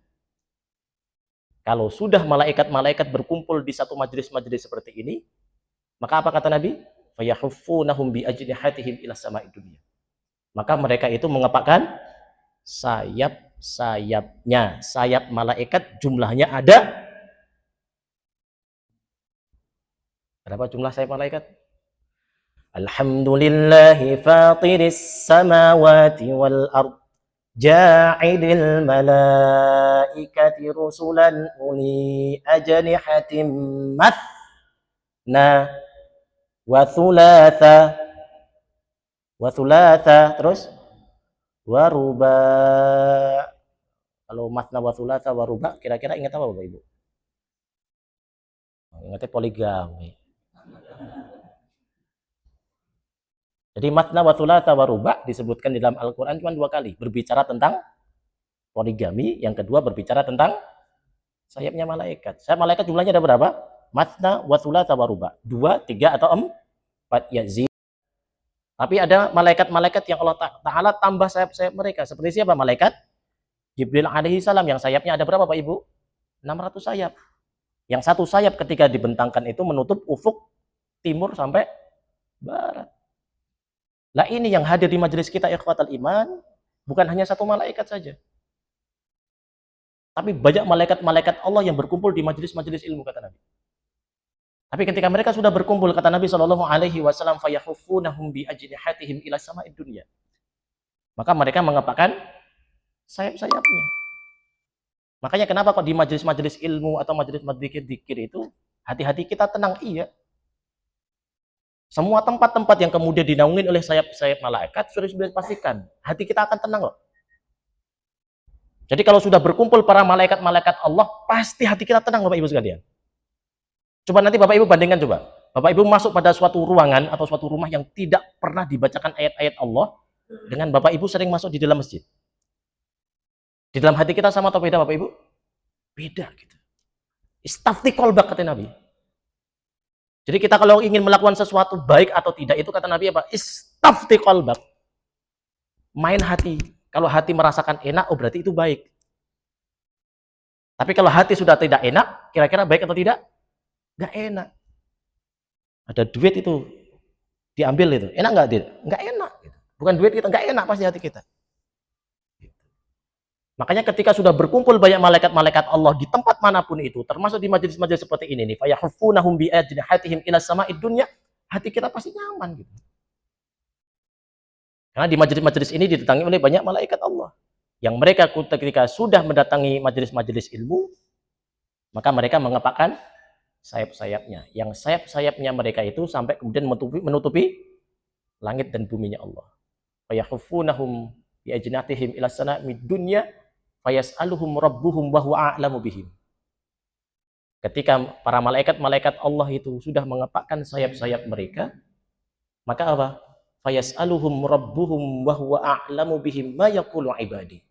Kalau sudah malaikat-malaikat berkumpul di satu majelis-majelis seperti ini, Maka apa kata Nabi? Fayahuffunahum bi ajnihatihim ila sama'id dunya. Maka mereka itu mengepakkan sayap-sayapnya. Sayap malaikat jumlahnya ada berapa jumlah sayap malaikat? Alhamdulillahi fatiris samawati wal ard ja'ilil malaikati rusulan uli ajnihatim mathna wa thulatha terus waruba. Kalau mathna wa thulatha waruba kira-kira ingat apa Bapak Ibu? Ingatnya poligami. Jadi mathna wa thulatha waruba disebutkan di dalam Al-Quran cuma 2 kali. Berbicara tentang poligami, yang kedua berbicara tentang sayapnya malaikat. Sayap malaikat jumlahnya ada berapa? Mathna wa thulatha waruba. 2, 3 atau 4 yazid. Tapi ada malaikat-malaikat yang Allah Ta'ala tambah sayap-sayap mereka. Seperti siapa? Malaikat Jibril alaihi salam yang sayapnya ada berapa Pak Ibu? 600 sayap. Yang satu sayap ketika dibentangkan itu menutup ufuk timur sampai barat. Nah ini yang hadir di majelis kita ikhwatal iman, bukan hanya satu malaikat saja. Tapi banyak malaikat-malaikat Allah yang berkumpul di majelis-majelis ilmu, kata Nabi. Tapi ketika mereka sudah berkumpul, kata Nabi SAW, fayahuffunahum bi ajnihatihim ila sama'id dunya. Maka mereka mengepakkan sayap-sayapnya. Makanya kenapa kok di majelis-majelis ilmu atau majelis-majelis dzikir itu hati-hati kita tenang, iya. Semua tempat-tempat yang kemudian dinaungin oleh sayap-sayap malaikat sudah pastikan hati kita akan tenang loh. Jadi kalau sudah berkumpul para malaikat-malaikat Allah, pasti hati kita tenang Bapak Ibu sekalian. Coba nanti Bapak Ibu bandingkan coba. Bapak Ibu masuk pada suatu ruangan atau suatu rumah yang tidak pernah dibacakan ayat-ayat Allah dengan Bapak Ibu sering masuk di dalam masjid. Di dalam hati kita sama atau beda Bapak Ibu? Beda gitu. Istafti qalbak kata Nabi. Jadi kita kalau ingin melakukan sesuatu baik atau tidak itu kata Nabi apa? Istafti qalbak. Main hati. Kalau hati merasakan enak, oh berarti itu baik. Tapi kalau hati sudah tidak enak, kira-kira baik atau tidak? Nggak enak. Ada duit itu diambil itu, enak nggak dia? Nggak enak. Bukan duit kita, nggak enak pasti hati kita. Makanya ketika sudah berkumpul banyak malaikat-malaikat Allah di tempat manapun itu, termasuk di majelis-majelis seperti ini nih, fayahuffunahum bi ajnihatihim ila sama'id dunya, hati kita pasti nyaman gitu. Karena di majelis-majelis ini didatangi oleh banyak malaikat Allah. Yang mereka ketika sudah mendatangi majelis-majelis ilmu, maka mereka mengepakkan sayap-sayapnya. Yang sayap-sayapnya mereka itu sampai kemudian menutupi langit dan buminya Allah. Fayahuffunahum bi ajnihatihim ila sama'id dunya fayas'aluhum rabbuhum wa huwa a'lamu bihim. Ketika para malaikat-malaikat Allah itu sudah mengepakkan sayap-sayap mereka, maka apa? Fayas'aluhum rabbuhum wa huwa a'lamu bihim ma yaqulu ibadi.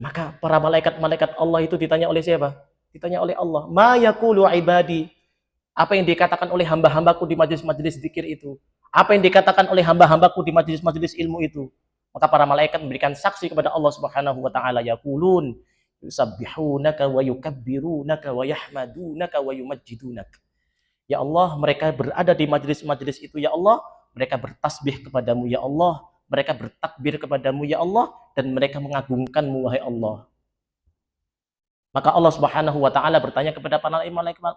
Maka para malaikat-malaikat Allah itu ditanya oleh siapa? Ditanya oleh Allah. Ma yaqulu ibadi. Apa yang dikatakan oleh hamba-hambaku di majelis-majelis zikir itu? Apa yang dikatakan oleh hamba-hambaku di majelis-majelis ilmu itu? Maka para malaikat memberikan saksi kepada Allah Subhanahu wa taala, yaqulun yusabbihunaka wa yukabbirunaka wa yahmadunaka wa yumajjidunaka. Ya Allah, mereka berada di majelis-majelis itu ya Allah, mereka bertasbih kepadamu ya Allah, mereka bertakbir kepadamu ya Allah, dan mereka mengagungkanmu wahai Allah. Maka Allah Subhanahu wa taala bertanya kepada para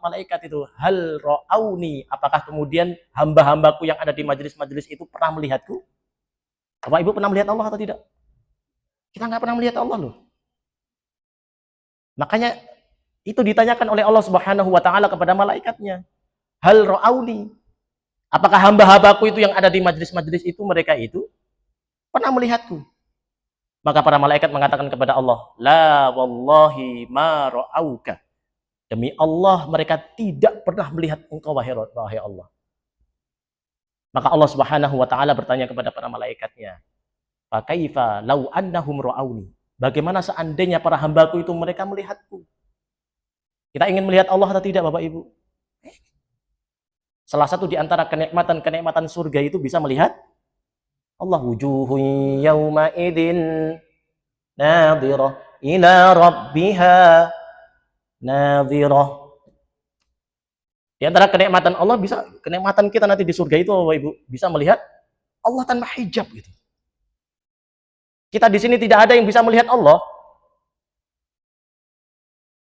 malaikat itu, hal ra'auni, apakah kemudian hamba-hambaku yang ada di majelis-majelis itu pernah melihatku? Bapak Ibu pernah melihat Allah atau tidak? Kita nggak pernah melihat Allah loh. Makanya itu ditanyakan oleh Allah Subhanahu wa taala kepada malaikatnya. Hal ra'auni. Apakah hamba-hambaku itu yang ada di majelis-majelis itu mereka itu pernah melihatku? Maka para malaikat mengatakan kepada Allah, la wallahi ma ra'auka. Demi Allah mereka tidak pernah melihat engkau wahai Allah. Maka Allah Subhanahu wa taala bertanya kepada para malaikatnya, fa kaifa law annahum ra'auni? Bagaimana seandainya para hambaku itu mereka melihatku? Kita ingin melihat Allah atau tidak Bapak Ibu? Salah satu di antara kenikmatan-kenikmatan surga itu bisa melihat Allah. Wujuhun yawma idzin nadhirah ila rabbiha nadhirah. Di Di antara kenikmatan Allah bisa, kenikmatan kita nanti di surga itu Bapak Ibu, bisa melihat Allah tanpa hijab gitu. Kita di sini tidak ada yang bisa melihat Allah.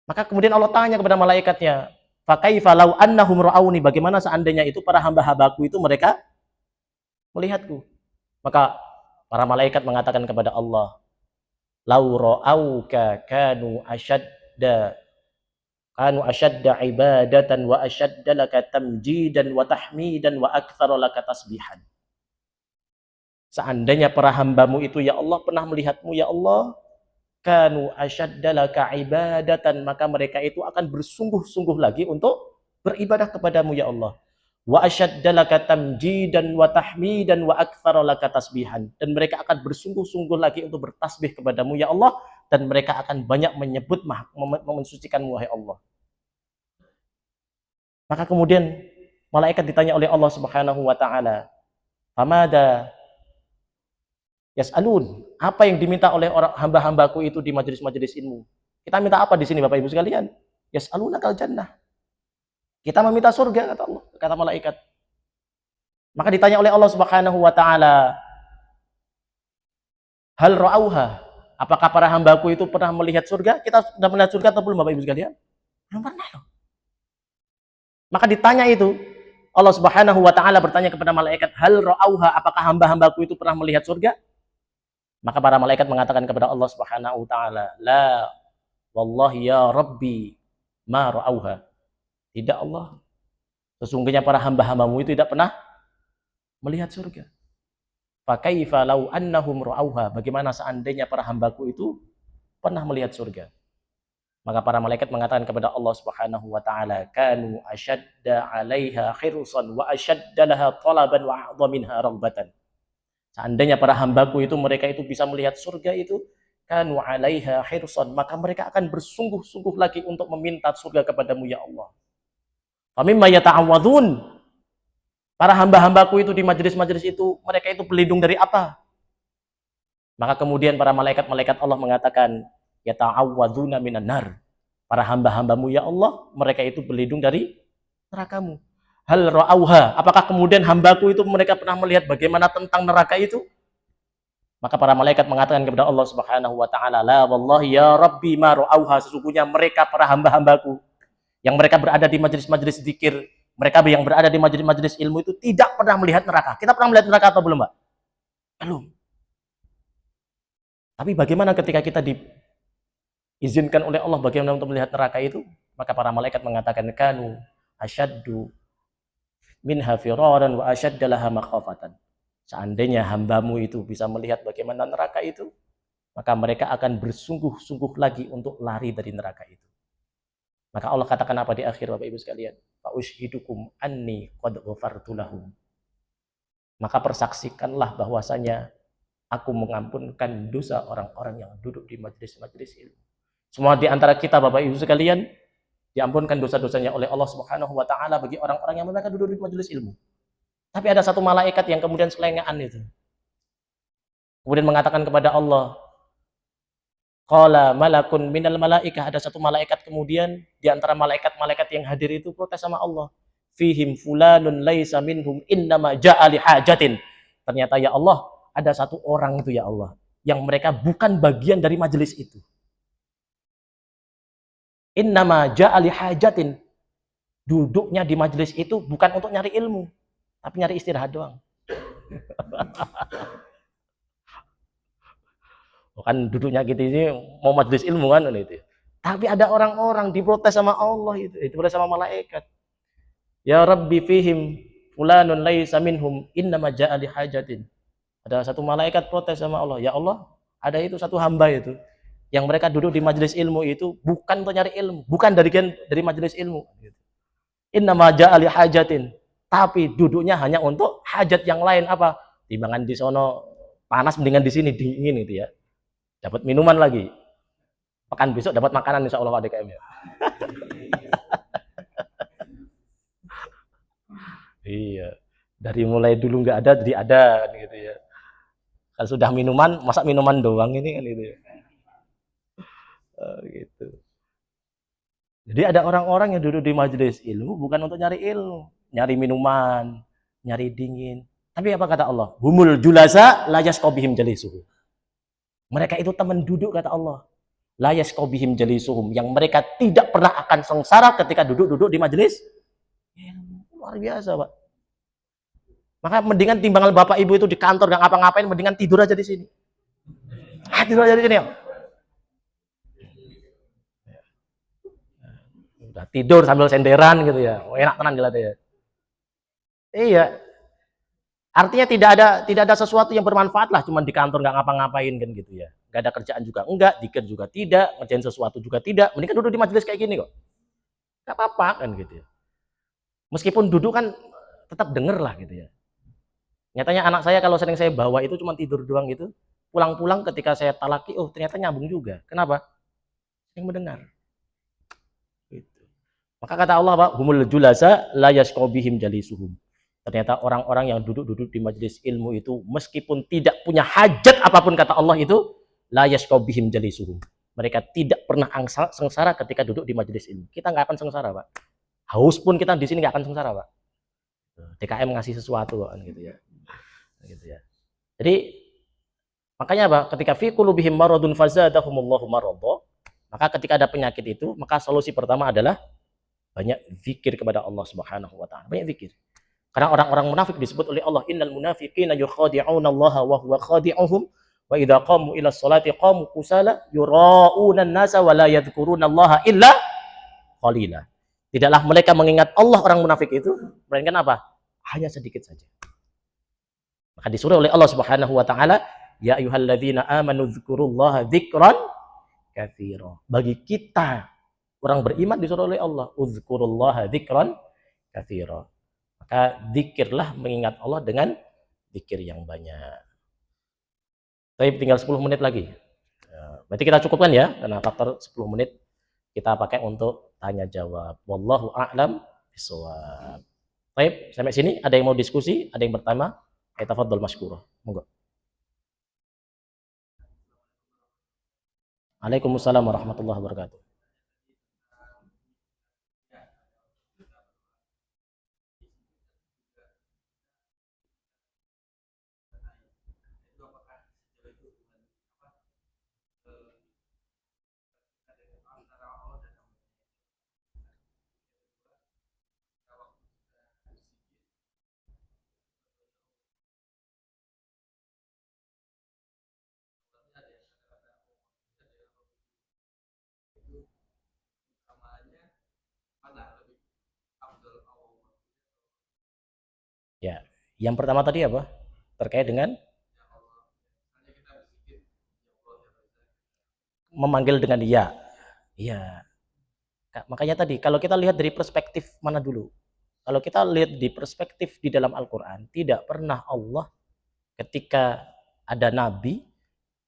Maka kemudian Allah tanya kepada malaikatnya, "Fakaifa law annahum ra'auni?" Bagaimana seandainya itu para hamba-hambaku itu mereka melihatku? Maka para malaikat mengatakan kepada Allah, "Lau ra'auka kanu ashadda ibadatan wa ashadda laka tamjidan wa tahmidan wa aktsara laka tasbihan." Seandainya para hambamu itu ya Allah pernah melihatmu ya Allah, kanu ashadda laka ibadatan, maka mereka itu akan bersungguh-sungguh lagi untuk beribadah kepadamu ya Allah. Wa ashadda laka tamjidan wa tahmidan wa aktsara laka tasbihan, dan mereka akan bersungguh-sungguh lagi untuk bertasbih kepadamu ya Allah, dan mereka akan banyak menyebut mensucikanmu wahai Allah. Maka kemudian malaikat ditanya oleh Allah Subhanahu wa taala, "Famada yas'alun?" Apa yang diminta oleh orang hamba-hambaku itu di majelis-majelis ilmu? Kita minta apa di sini Bapak Ibu sekalian? Yas'alunakal jannah. Kita meminta surga kata Allah, kata malaikat. Maka ditanya oleh Allah Subhanahu wa taala, "Hal ra'auha?" Apakah para hambaku itu pernah melihat surga? Kita sudah melihat surga atau belum Bapak Ibu sekalian? Belum pernah loh. Maka ditanya itu, Allah Subhanahu wa taala bertanya kepada malaikat, "Hal ra'auha?" Apakah hamba-hambaku itu pernah melihat surga? Maka para malaikat mengatakan kepada Allah Subhanahu wa taala, "La wallahi ya Rabbi ma ra'auha." Tidak Allah, sesungguhnya para hamba-hambamu itu tidak pernah melihat surga. Fakaifa law annahum ra'auha? Bagaimana seandainya para hambaku itu pernah melihat surga? Maka para malaikat mengatakan kepada Allah Subhanahu wa taala, "Kanu ashadda 'alaiha khirsan wa ashadda laha talaban wa a'dha minha raghbatan." Seandainya para hambaku itu mereka itu bisa melihat surga itu, kanu 'alaiha khirsan, maka mereka akan bersungguh-sungguh lagi untuk meminta surga kepadamu ya Allah. Famimma yata'awwadun? Para hamba-hambaku itu di majelis-majelis itu, mereka itu berlindung dari apa? Maka kemudian para malaikat-malaikat Allah mengatakan, yata'awwadzuna minan nar. Para hamba-hambamu ya Allah, mereka itu berlindung dari nerakamu. Hal ra'auha? Apakah kemudian hambaku itu mereka pernah melihat bagaimana tentang neraka itu? Maka para malaikat mengatakan kepada Allah Subhanahu wa taala, "La wallahi ya Rabbi ma ra'auha." Sesungguhnya mereka para hamba-hambaku yang mereka berada di majelis-majelis zikir, mereka yang berada di majelis-majelis ilmu itu tidak pernah melihat neraka. Kita pernah melihat neraka atau belum, Mbak? Belum. Tapi bagaimana ketika kita diizinkan oleh Allah bagaimana untuk melihat neraka itu? Maka para malaikat mengatakan, "Kanu asyaddu minha firaran wa asyadda laha makhafatan." Seandainya hambamu itu bisa melihat bagaimana neraka itu, maka mereka akan bersungguh-sungguh lagi untuk lari dari neraka itu. Maka Allah katakan apa di akhir Bapak Ibu sekalian? Fa ushidukum anni qad ghafartu lahum. Maka persaksikanlah bahwasanya aku mengampunkan dosa orang-orang yang duduk di majelis-majelis ilmu. Semua di antara kita Bapak Ibu sekalian diampunkan dosa-dosanya oleh Allah Subhanahu wa taala bagi orang-orang yang mereka duduk di majelis ilmu. Tapi ada satu malaikat yang kemudian selengean itu. Kemudian mengatakan kepada Allah, qala malakun minal malaikah, ada satu malaikat kemudian di antara malaikat-malaikat yang hadir itu protes sama Allah. Fihim fulanun laisa minhum innama ja'a li hajatin. Ternyata ya Allah, ada satu orang itu ya Allah yang mereka bukan bagian dari majelis itu. Innama ja'a li hajatin. Duduknya di majelis itu bukan untuk nyari ilmu, tapi nyari istirahat doang. Kan duduknya gitu ini mau majelis ilmu kan itu. Tapi ada orang-orang diprotes sama Allah itu diprotes sama malaikat. Ya Rabbi fihim fulanun laisa minhum innama ja'a li hajatin. Ada satu malaikat protes sama Allah, ya Allah, ada itu satu hamba itu yang mereka duduk di majelis ilmu itu bukan untuk nyari ilmu, bukan dari majelis ilmu. Innama ja'a li hajatin. Tapi duduknya hanya untuk hajat yang lain apa? Timbangan di sono panas mendingan di sini dingin itu ya. Dapat minuman lagi. Pekan besok dapat makanan insya Allah ADKM ya. Iya. Dari mulai dulu nggak ada jadi ada kan gitu ya. Kalau sudah minuman, masa minuman doang ini kan gitu ya. Gitu. Jadi ada orang-orang yang duduk di majelis ilmu bukan untuk nyari ilmu, nyari minuman, nyari dingin. Tapi apa kata Allah? Humul julasa la yasqabihim jalisuhum. Mereka itu teman duduk kata Allah. La yasqabihim jalisuhum, yang mereka tidak pernah akan sengsara ketika duduk-duduk di majelis ilmu. Luar biasa, Pak. Maka mendingan timbangan Bapak Ibu itu di kantor gak ngapa-ngapain, mendingan tidur aja di sini. Tidur aja di sini ya. Udah tidur sambil senderan gitu ya. Oh, enak tenan gila ya. Iya. Artinya tidak ada sesuatu yang bermanfaat lah, cuman di kantor nggak ngapa-ngapain kan gitu ya. Nggak ada kerjaan juga enggak, dikir juga tidak, ngerjain sesuatu juga tidak. Mending kan duduk di majelis kayak gini kok. Nggak apa-apa kan gitu ya. Meskipun duduk kan tetap denger lah gitu ya. Nyatanya anak saya kalau sering saya bawa itu cuma tidur doang gitu. Pulang-pulang ketika saya talaki, oh ternyata nyambung juga. Kenapa? Yang mendengar. Gitu. Maka kata Allah, Pak, humul julasa la yasqabihim jalisuhum. Ternyata orang-orang yang duduk-duduk di majelis ilmu itu meskipun tidak punya hajat apapun kata Allah itu la yasqabihim jalisuhum. Mereka tidak pernah sengsara ketika duduk di majelis ilmu. Kita nggak akan sengsara, Pak. Haus pun kita di sini nggak akan sengsara, Pak. DKM ngasih sesuatu kan gitu ya. Gitu ya. Jadi makanya apa? Ketika fi qulubihim maradun fazadahumullahu maradha, maka ketika ada penyakit itu, maka solusi pertama adalah banyak zikir kepada Allah Subhanahu wa taala. Banyak zikir. Karena orang-orang munafik disebut oleh Allah, innal munafiqina yukhadi'una Allah wa huwa khadi'uhum wa idza qamu ila sholati qamu kusala yura'una an-nasa wa la yadhkuruna Allah illa qalila. Tidaklah mereka mengingat Allah orang munafik itu, melainkan apa? Hanya sedikit saja. Maka disuruh oleh Allah Subhanahu wa taala, ya ayyuhalladzina amanu dzkurullaha dzikran katsira. Bagi kita orang beriman disuruh oleh Allah, udzkurullaha dzikran katsira. Maka zikirlah mengingat Allah dengan zikir yang banyak. Tapi tinggal 10 menit lagi. Berarti kita cukupkan ya, karena faktor 10 menit kita pakai untuk tanya jawab. Wallahu a'lam bishawab. Baik, sampai sini ada yang mau diskusi, ada yang bertanya? Tafadhol masykurah. Monggo. Waalaikumsalam warahmatullahi wabarakatuh. Ya, yang pertama tadi apa? Terkait dengan memanggil dengan ya. Iya. Makanya tadi kalau kita lihat dari perspektif mana dulu? Kalau kita lihat di perspektif di dalam Al-Qur'an, tidak pernah Allah ketika ada nabi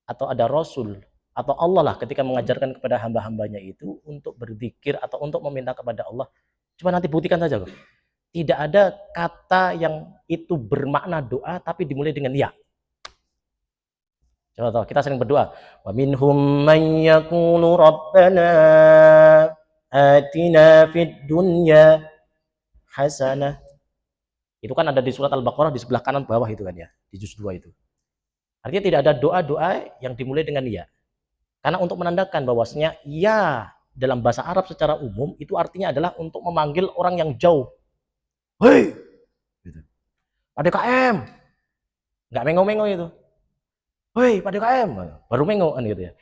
atau ada rasul atau Allah lah ketika mengajarkan kepada hamba-hambanya itu untuk berzikir atau untuk meminta kepada Allah. Coba nanti buktikan saja kok. Tidak ada kata yang itu bermakna doa tapi dimulai dengan ya. Coba tahu, kita sering berdoa. Wa minhum man yaqulu rabbana atina fid dunya hasanah. Itu kan ada di surat Al-Baqarah di sebelah kanan bawah itu kan ya, di juz 2 itu. Artinya tidak ada doa-doa yang dimulai dengan ya. Karena untuk menandakan bahwasanya ya dalam bahasa Arab secara umum itu artinya adalah untuk memanggil orang yang jauh. Hei, gitu. PDKM, nggak mengo-mengo itu. Hei, PDKM, baru mengo kan gitu ya.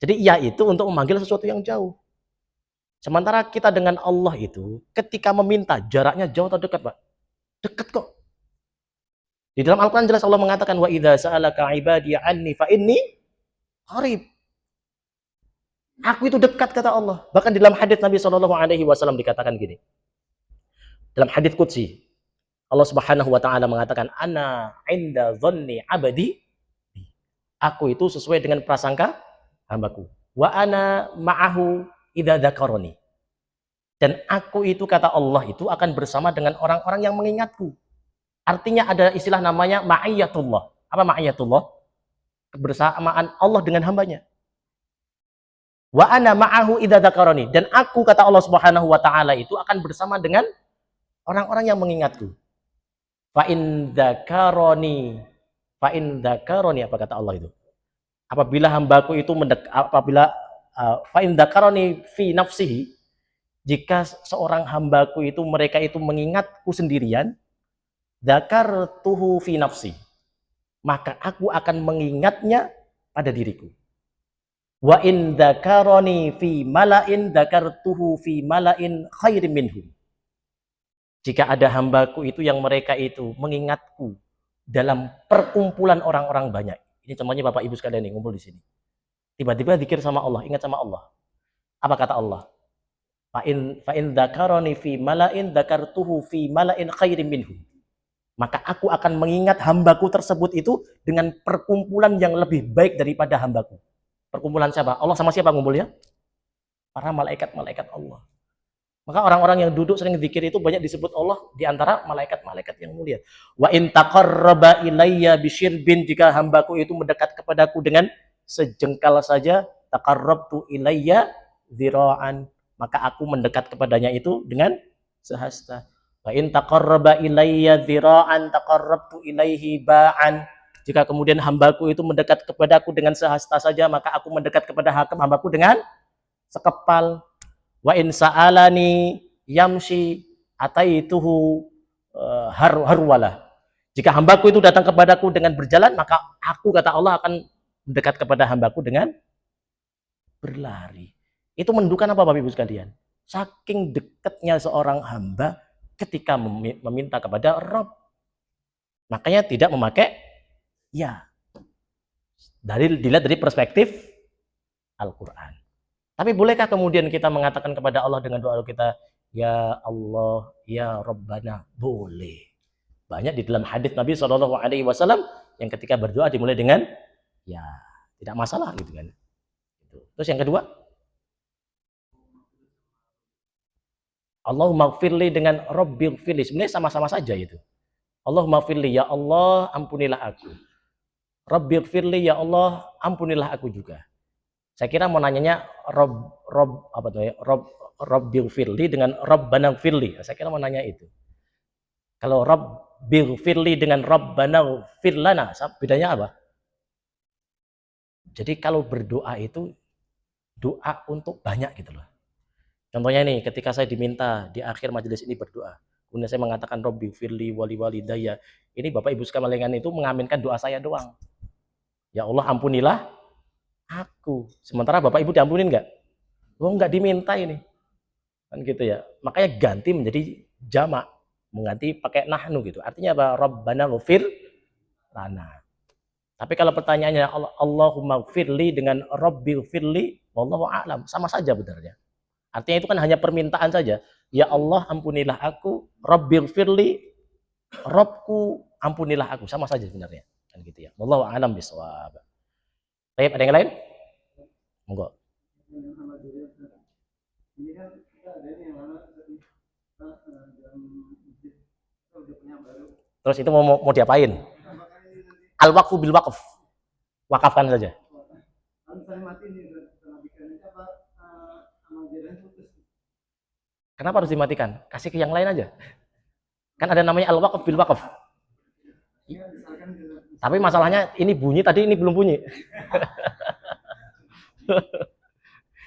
Jadi ya itu untuk memanggil sesuatu yang jauh. Sementara kita dengan Allah itu ketika meminta jaraknya jauh atau dekat, Pak? Dekat kok. Di dalam Al-Quran jelas Allah mengatakan wa idza sa'alaka ibadi anni fa inni qarib. Aku itu dekat kata Allah. Bahkan di dalam hadis Nabi Shallallahu alaihi wasallam dikatakan gini. Dalam hadis qudsi, Allah Subhanahu wa taala mengatakan ana inda dhanni abdi. Aku itu sesuai dengan prasangka hambaku. Wa ana ma'ahu idza dzakarani. Dan aku itu kata Allah itu akan bersama dengan orang-orang yang mengingatku. Artinya ada istilah namanya ma'iyatullah. Apa ma'iyatullah? Kebersamaan Allah dengan hambanya. Wa ana ma'ahu idza dzakarani, dan aku kata Allah Subhanahu wa taala itu akan bersama dengan orang-orang yang mengingatku. Fa in dzakarani, apa kata Allah itu? Apabila hambaku itu fa in dzakarani fi nafsihi, jika seorang hambaku itu mereka itu mengingatku sendirian, dzakartuhu fi nafsi, maka aku akan mengingatnya pada diriku. Wa in dzakarani fi mala'in dzakartuhu fi mala'in khairim minhum. Jika ada hambaku itu yang mereka itu mengingatku dalam perkumpulan orang-orang banyak. Ini contohnya Bapak Ibu sekalian nih ngumpul di sini. Tiba-tiba zikir sama Allah, ingat sama Allah. Apa kata Allah? Fa in dzakarani fi mala'in dzakartuhu fi mala'in khairim minhum. Maka aku akan mengingat hambaku tersebut itu dengan perkumpulan yang lebih baik daripada hambaku. Perkumpulan siapa? Allah sama siapa ngumpulnya? Para malaikat-malaikat Allah. Maka orang-orang yang duduk sering zikir itu banyak disebut Allah di antara malaikat-malaikat yang mulia. Wa in taqarraba ilayya bisyirbin, jika hambaku itu mendekat kepadaku dengan sejengkal saja, taqarrabtu ilayya dzira'an, maka aku mendekat kepadanya itu dengan sehasta. Wa in taqarraba ilayya dzira'an taqarrabtu ilaihi ba'an, jika kemudian hambaku itu mendekat kepadaku dengan sehasta saja, maka aku mendekat kepada hambaku dengan sekepal. Wa in sa'alani yamshi ataituhu harwala, jika hambaku itu datang kepadaku dengan berjalan, maka aku kata Allah akan mendekat kepada hambaku dengan berlari. Itu menunjukkan apa Bapak Ibu sekalian? Saking dekatnya seorang hamba ketika meminta kepada Rabb. Makanya tidak memakai ya. Dilihat dari perspektif Al-Quran. Tapi bolehkah kemudian kita mengatakan kepada Allah dengan doa kita, ya Allah, ya Rabbana? Boleh. Banyak di dalam hadis Nabi SAW yang ketika berdoa dimulai dengan ya, tidak masalah gitu kan. Terus yang kedua, Allahumma gfirli dengan Rabbil gfirli, sebenarnya sama-sama saja itu. Allahumma gfirli, ya Allah ampunilah aku. Rabbil gfirli, ya Allah ampunilah aku juga. Saya kira mau nanyanya Rabbil firli dengan Rabbana firli. Saya kira mau nanya itu. Kalau Rabbil firli dengan Rabbana firlana, bedanya apa? Jadi kalau berdoa itu doa untuk banyak gitu loh. Contohnya nih, ketika saya diminta di akhir majelis ini berdoa, kemudian saya mengatakan Rabbil firli wali walidayya. Ini Bapak Ibu sekalian itu mengaminkan doa saya doang. Ya Allah ampunilah aku. Sementara Bapak Ibu diampunin nggak? Oh, nggak diminta ini. Kan gitu ya. Makanya ganti menjadi jamak. Mengganti pakai nahnu gitu. Artinya apa? Rabbana ghfir lana. Tapi kalau pertanyaannya Allahumma ghfirli dengan Rabbil firli, wallahu a'lam, sama saja benarnya. Artinya itu kan hanya permintaan saja. Ya Allah ampunilah aku, Rabbil firli, Rabbku ampunilah aku, sama saja sebenarnya. Kan gitu ya. Wallahu a'lam bishawab. Baik, ada yang lain? Enggak. Terus itu mau diapain? Al-waqfu bil waqf. Wakafkan saja. Kenapa harus dimatikan? Kasih ke yang lain aja. Kan ada namanya al-waqf bil waqf. Tapi masalahnya ini bunyi tadi, ini belum bunyi.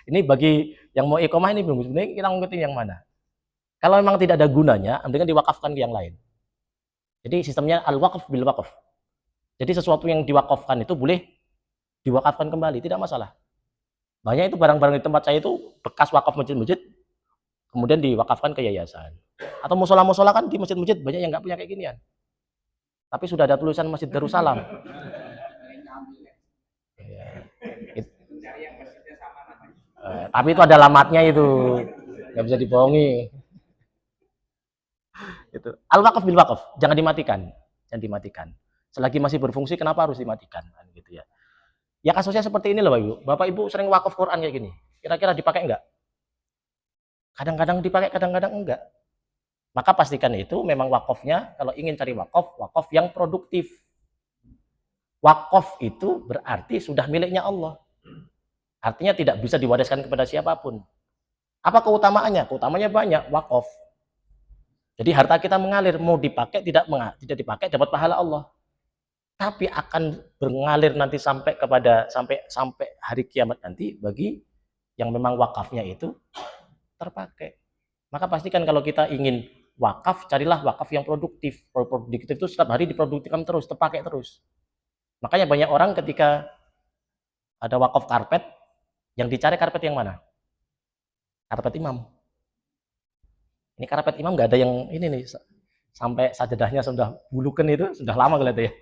Ini bagi yang mau iqomah ini belum. Sebenarnya kita ngikutin yang mana. Kalau memang tidak ada gunanya, mendingan diwakafkan ke yang lain. Jadi sistemnya al-waqf bil waqf. Jadi sesuatu yang diwakafkan itu boleh diwakafkan kembali, tidak masalah. Banyak itu barang-barang di tempat saya itu bekas wakaf masjid-masjid, kemudian diwakafkan ke yayasan. Atau musola-musola kan di masjid-masjid banyak yang nggak punya kayak ginian. Tapi sudah ada tulisan Masjid Darussalam. Tapi itu ada alamatnya itu, nggak bisa dibohongi. Itu al-waqf bil waqf, jangan dimatikan, jangan dimatikan. Selagi masih berfungsi, kenapa harus dimatikan? Gitu ya. Ya kasusnya seperti ini loh Bapak Ibu. Bapak Ibu sering wakaf Quran kayak gini. Kira-kira dipakai enggak? Kadang-kadang dipakai, kadang-kadang enggak. Maka pastikan itu memang wakafnya, kalau ingin cari wakaf yang produktif. Wakaf itu berarti sudah miliknya Allah. Artinya tidak bisa diwariskan kepada siapapun. Apa keutamaannya? Keutamaannya banyak, wakaf. Jadi harta kita mengalir, mau dipakai tidak dipakai dapat pahala Allah. Tapi akan mengalir nanti sampai sampai hari kiamat nanti bagi yang memang wakafnya itu terpakai. Maka pastikan kalau kita ingin wakaf, carilah wakaf yang produktif. Produktif itu setiap hari diproduktifkan terus, terpakai terus. Makanya banyak orang ketika ada wakaf karpet, yang dicari karpet yang mana? Karpet imam. Ini karpet imam nggak ada yang ini nih, sampai sajadahnya sudah bulukan itu, sudah lama kelihatan ya.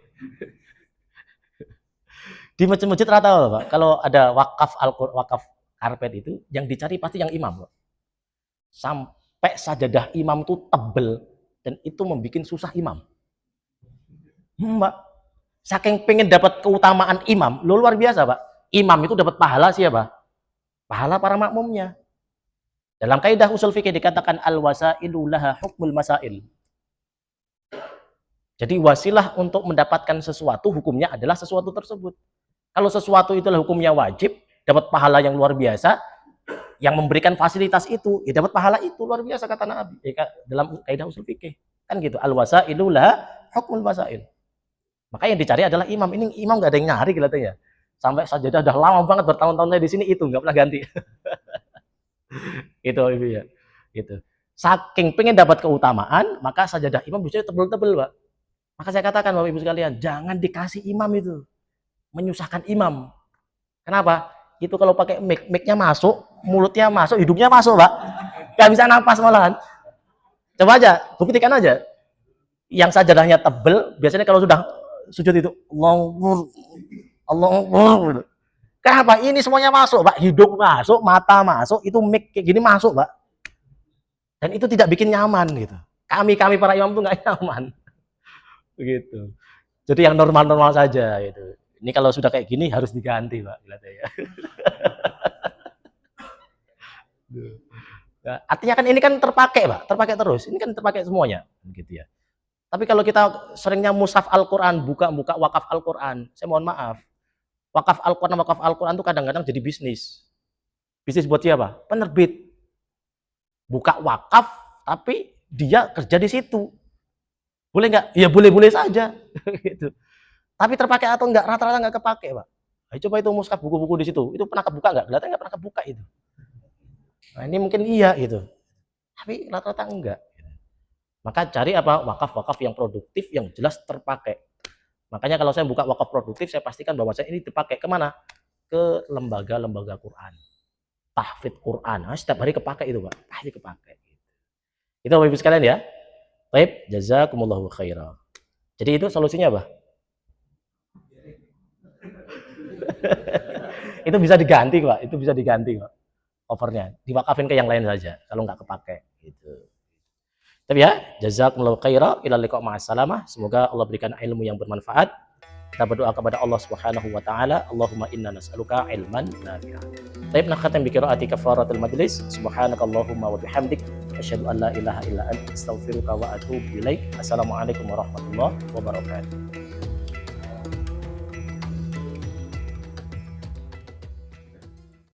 Di masjid-masjid rata Pak, kalau ada wakaf karpet itu, yang dicari pasti yang imam Pak. Sampai sajadah imam itu tebel, dan itu membuat susah imam. Mbak, saking pengen dapat keutamaan imam, luar biasa Pak. Imam itu dapat pahala siapa? Pahala para makmumnya. Dalam kaidah usul fikih dikatakan al-wasailu laha hukmul masail. Jadi wasilah untuk mendapatkan sesuatu hukumnya adalah sesuatu tersebut. Kalau sesuatu itulah hukumnya wajib, dapat pahala yang luar biasa, yang memberikan fasilitas itu, ya dapat pahala itu luar biasa kata Nabi. Dalam kaidah usul fikih kan gitu. Al-wasailu laha hukmul masail. Maka yang dicari adalah imam. Ini imam nggak ada yang nyari kelihatannya. Sampai sajadah udah lama banget bertahun-tahun di sini itu nggak pernah ganti. Itu Ibu ya. Gitu. Saking pengen dapat keutamaan, maka sajadah imam bisa tebel-tebel, Pak. Maka saya katakan Bapak Ibu sekalian, jangan dikasih imam itu. Menyusahkan imam. Kenapa? Itu kalau pakai mic-nya masuk, mulutnya masuk, hidungnya masuk, Pak. Nggak bisa napas malahan. Coba aja, buktikan aja. Yang sajadahnya tebel, biasanya kalau sudah sujud itu Allah. Kenapa? Ini semuanya masuk, Pak. Hidung masuk, mata masuk, itu mic kayak gini masuk, Pak. Dan itu tidak bikin nyaman gitu. Kami para imam itu nggak nyaman. Begitu. Jadi yang normal-normal saja itu. Ini kalau sudah kayak gini harus diganti, Pak. Ya. Nah, artinya kan ini kan terpakai, Pak. Terpakai terus. Ini kan terpakai semuanya, gitu ya. Tapi kalau kita seringnya mushaf Al-Qur'an, buka-buka wakaf Al-Qur'an, saya mohon maaf. Wakaf Al-Qur'an itu kadang-kadang jadi bisnis. Bisnis buat siapa? Penerbit. Buka wakaf, tapi dia kerja di situ. Boleh nggak? Ya boleh-boleh saja. Gitu. Tapi terpakai atau enggak? Rata-rata nggak kepake, Pak. Ayo coba itu mushaf buku-buku di situ. Itu pernah kebuka nggak? Kelihatan nggak pernah kebuka itu. Nah ini mungkin iya gitu. Tapi rata-rata enggak. Maka cari apa? Wakaf-wakaf yang produktif, yang jelas terpakai. Makanya kalau saya buka wakaf produktif, saya pastikan bahwa saya ini dipakai kemana? Ke lembaga-lembaga Quran. Tahfidz Quran. Nah, setiap hari kepakai itu, Pak. Pasti kepakai. Itu Bapak Ibu sekalian ya. Baik, jazakumullahu khairan. Jadi itu solusinya apa? Itu bisa diganti, Pak. Itu bisa diganti, Pak. Covernya. Diwakafin ke yang lain saja kalau nggak kepakai gitu. Tapi ya, jazakumullahu khairan, ila liqa ma'assalamah. Semoga Allah berikan ilmu yang bermanfaat. Kita berdoa kepada Allah Subhanahu wa taala, Allahumma inna nas'aluka ilman nafi'an. Baik, nakhatam bi qiraati kafaratul majlis. Subhanakallahumma wa bihamdik, asyhadu an la ilaha illa anta, astaghfiruka wa atubu ilaik. Assalamualaikum warahmatullahi wabarakatuh.